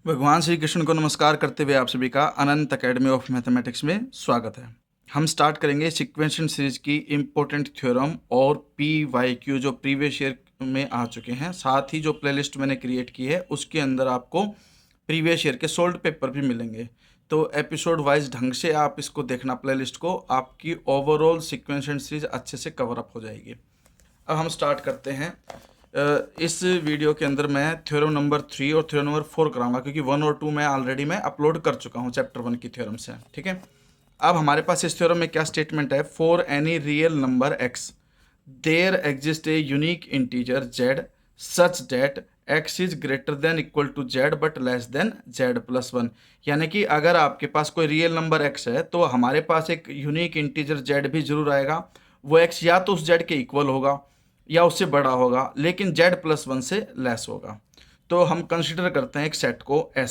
भगवान श्री कृष्ण को नमस्कार करते हुए आप सभी का अनंत अकेडमी ऑफ मैथमेटिक्स में स्वागत है। हम स्टार्ट करेंगे सीक्वेंशियल सीरीज की इम्पोर्टेंट थ्योरम और PYQ जो प्रीवियस ईयर में आ चुके हैं। साथ ही जो प्लेलिस्ट मैंने क्रिएट की है उसके अंदर आपको प्रीवियस ईयर के सोल्ड पेपर भी मिलेंगे। तो एपिसोड वाइज ढंग से आप इसको देखना प्लेलिस्ट को, आपकी ओवरऑल सीक्वेंशियल सीरीज अच्छे से कवर अप हो जाएगी। अब हम स्टार्ट करते हैं। इस वीडियो के अंदर मैं थ्योरम नंबर 3 और थ्योरम नंबर 4 कराऊंगा, क्योंकि 1 और 2 मैं ऑलरेडी अपलोड कर चुका हूं चैप्टर 1 की थ्योरम से। ठीक है, अब हमारे पास इस थ्योरम में क्या स्टेटमेंट है? For any real number x there exist a unique integer z such that x is greater than equal to z but less than z+1। यानी कि अगर आपके पास कोई रियल नंबर x है तो हमारे पास एक यूनिक इंटीजर z भी जरूर आएगा। वो x या तो उस z के इक्वल होगा या उससे बड़ा होगा, लेकिन z+1 से लेस होगा। तो हम कंसिडर करते हैं एक सेट को S,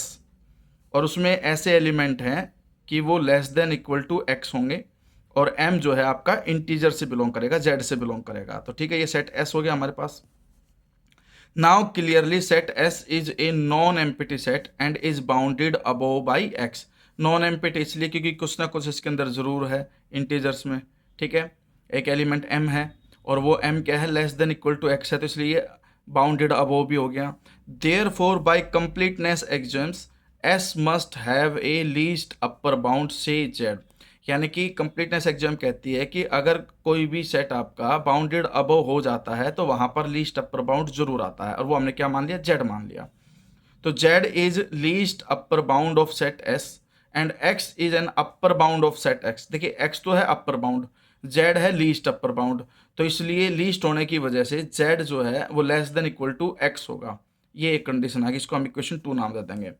और उसमें ऐसे एलिमेंट हैं कि वो less than equal to x होंगे, और m जो है आपका इंटीजर से बिलोंग करेगा, z से बिलोंग करेगा। तो ठीक है, ये सेट S हो गया हमारे पास। Now clearly set S is a non empty set and is bounded above by x। Non empty इसलिए क्योंकि कुछ ना कुछ इसके अंदर जरूर है इंटीजर्स में। ठीक है, एक एलिमेंट m है और वो m क्या है? Less than equal to x है, तो इसलिए बाउंडेड अबोव भी हो गया। Therefore by completeness axioms S must have a least upper bound से z। यानी कि कंप्लीटनेस एग्जाम कहती है कि अगर कोई भी सेट आपका बाउंडेड अबव हो जाता है तो वहां पर लीस्ट अपर बाउंड जरूर आता है, और वो हमने क्या मान लिया? z मान लिया। तो z is least upper bound of set s and x is an upper bound of set x। देखिए x तो है अपर बाउंड, z है लीस्ट अपर बाउंड, तो इसलिए लीस्ट होने की वजह से z जो है वो less than equal to x होगा। ये एक कंडीशन आ गई, इसको हम इक्वेशन 2 नाम दे देंगे।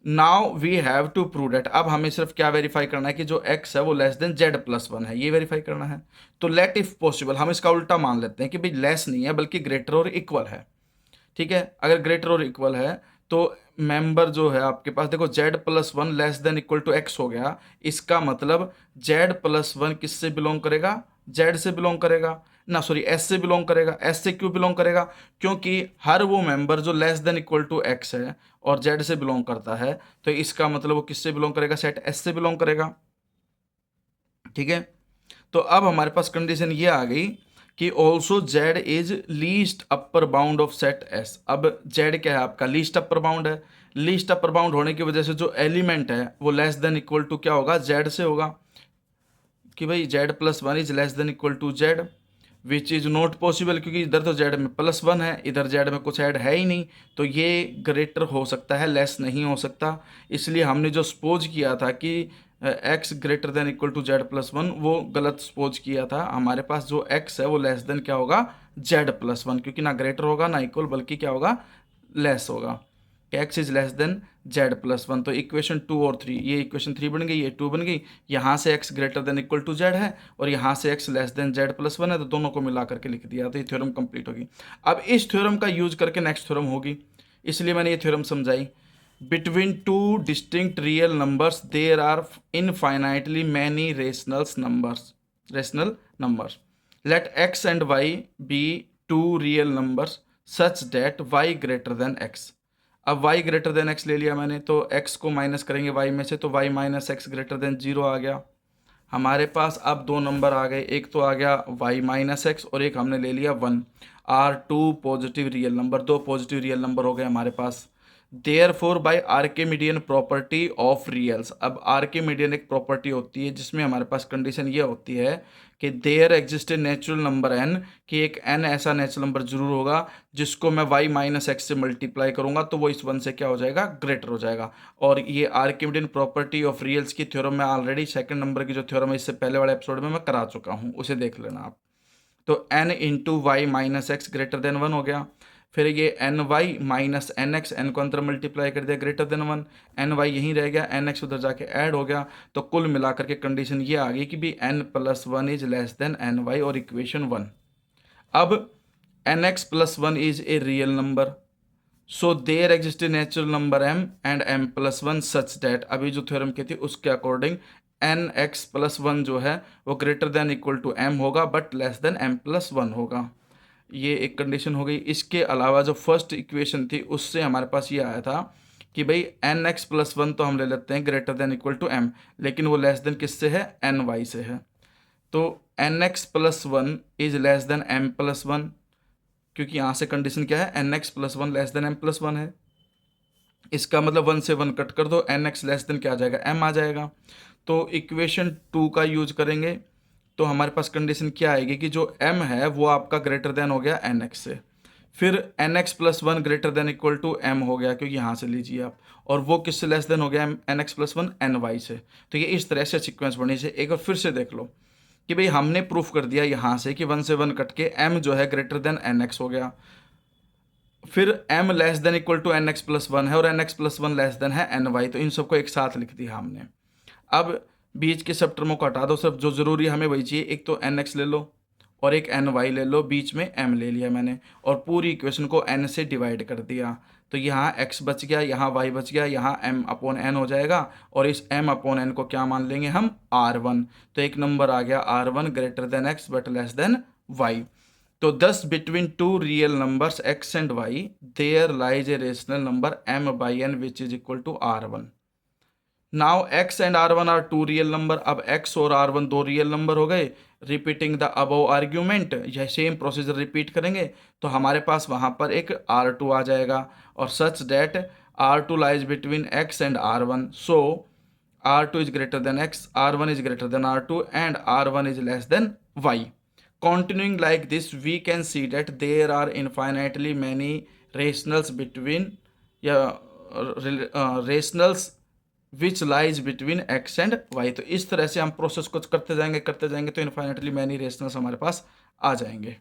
Now we have to prove that. अब हमें सिर्फ क्या वेरीफाई करना है कि जो x है वो लेस देन z+1 है, ये वेरीफाई करना है। तो लेट इफ पॉसिबल हम इसका उल्टा मान लेते हैं कि भाई लेस नहीं है बल्कि ग्रेटर और इक्वल है। ठीक है, अगर ग्रेटर और इक्वल है तो मेंबर जो है आपके पास, देखो z+1 less than equal to x हो गया। इसका मतलब z+1 किससे बिलोंग करेगा? z से बिलोंग करेगा ना, सॉरी s से बिलोंग करेगा। s से क्यों बिलोंग करेगा? क्योंकि हर वो मेंबर जो less than equal to x है और z से बिलोंग करता है, तो इसका मतलब वो किससे बिलोंग करेगा? सेट s से बिलोंग करेगा। ठीक है, तो अब हमारे पास कंडीशन ये आ गई कि also z is least upper bound of set s। अब z क्या है आपका? लीस्ट अपर बाउंड है। लीस्ट अपर बाउंड होने की वजह से जो एलिमेंट है वो लेस देन इक्वल टू क्या होगा? z से होगा, कि भाई z+1 is less than equal to z, which is not possible, क्योंकि इधर तो z में +1 है, इधर z में कुछ ऐड है ही नहीं, तो ये ग्रेटर हो सकता है, लेस नहीं हो सकता। इसलिए हमने जो सपोज किया था कि x greater than equal to z+1, वो गलत सपोज किया था। हमारे पास जो x है वो लेस देन क्या होगा? z+1, क्योंकि ना ग्रेटर होगा ना इक्वल, बल्कि क्या होगा? लेस होगा। X is less than z+1। तो इक्वेशन 2 और 3, ये इक्वेशन 3 बन गई, ये 2 बन गई। यहाँ से x greater than equal to z है और यहाँ से x लेस देन z+1 है, तो दोनों को मिला करके लिख दिया, तो ये थ्योरम कंप्लीट होगी। अब इस थ्योरम का यूज करके नेक्स्ट थ्योरम होगी, इसलिए मैंने ये थ्योरम समझाई। Between two distinct real numbers there are infinitely many rational numbers let x and y be two real numbers such that y greater than x। अब y ग्रेटर देन x ले लिया मैंने, तो x को minus करेंगे y में से, तो y minus x greater then 0 आ गया। हमारे पास अब दो नंबर आ गए, एक तो आ गया y माइनस एक्स और एक हमने ले लिया 1। Are two positive real number, दो पॉजिटिव रियल नंबर हो गए हमारे पास। Therefore by Archimedean property of reals. अब आर्किमिडियन एक प्रॉपर्टी होती है जिसमें हमारे पास कंडीशन ये होती है कि there exist a natural number n, कि एक n ऐसा नेचुरल नंबर जरूर होगा जिसको मैं y माइनस एक्स से मल्टीप्लाई करूंगा तो वो इस 1 से क्या हो जाएगा? ग्रेटर हो जाएगा। और ये आर्किमिडियन प्रॉपर्टी ऑफ रियल्स की थ्योरम में ऑलरेडी सेकंड नंबर की जो थ्योरम है इससे पहले वाले एपिसोड में मैं करा चुका हूँ, उसे देख लेना आप। तो n into y minus x greater than 1 हो गया। फिर ये n y minus n x, n को अंदर मल्टीप्लाई कर दिया, ग्रेटर देन 1। एन वाई यहीं रह गया, एन एक्स उधर जाके ऐड हो गया, तो कुल मिलाकर के कंडीशन ये आ गई कि भी n+1 is less than n y, और इक्वेशन 1। अब nx+1 is a real number, so there exist a natural number m and m+1 such that, अभी जो थ्योरम की थी उसके अकॉर्डिंग nx+1 जो है वो greater than equal to m होगा बट लेस देन m+1 होगा। ये एक कंडीशन हो गई। इसके अलावा जो फर्स्ट इक्वेशन थी उससे हमारे पास ये आया था कि भाई एन एक्स प्लस वन तो हम ले लेते हैं greater than equal to m, लेकिन वो लेस देन किससे है, एन वाई से है। तो n x plus one is less than m plus one, क्योंकि यहाँ से कंडीशन क्या है, n x plus one less than m plus one है। इसका मतलब वन से वन कट कर दो, एन एक्स लेस देन क्या आ जाएगा, एम आ जाएगा। तो इक्वेशन टू का यूज करेंगे तो हमारे पास कंडीशन क्या आएगी कि जो m है वो आपका ग्रेटर देन हो गया एन एक्स से, फिर n x plus one greater than equal to m हो गया, क्योंकि यहाँ से लीजिए आप, और वो किससे लेस देन हो गया, n x plus one n y से। तो ये इस तरह से सीक्वेंस बनी से। एक बार फिर से देख लो कि भाई हमने प्रूफ कर दिया यहाँ से कि वन से वन कट के m जो है ग्रेटर देन एन एक्स हो गया, फिर m less than equal to n x plus one है और n x plus one less than है एन वाई, तो इन सबको एक साथ लिख दिया हमने। अब बीच के सब टर्मों को हटा दो, सिर्फ जो ज़रूरी हमें वही चाहिए, एक तो एन एक्स ले लो और एक एन वाई ले लो, बीच में m ले लिया मैंने, और पूरी इक्वेशन को n से डिवाइड कर दिया। तो यहाँ x बच गया, यहाँ y बच गया, यहाँ m अपॉन n हो जाएगा, और इस m अपॉन n को क्या मान लेंगे हम, r1। तो एक नंबर आ गया r1 greater than x but less then y। तो thus between two real numbers x and y there lies a rational number m by n which is equal to r1। Now x and r1 are two real number. अब x और r1 दो real number हो गए। Repeating the above argument, यह same procedure repeat करेंगे तो हमारे पास वहाँ पर एक r2 आ जाएगा, और such that r2 lies between x and r1। So r2 is greater than x, r1 is greater then r2 and r1 is less then y। Continuing like this, we can see that there are infinitely many rationals between rationals which lies between x and y। तो इस तरह से हम process को करते जाएंगे तो infinitely many rationals हमारे पास आ जाएंगे।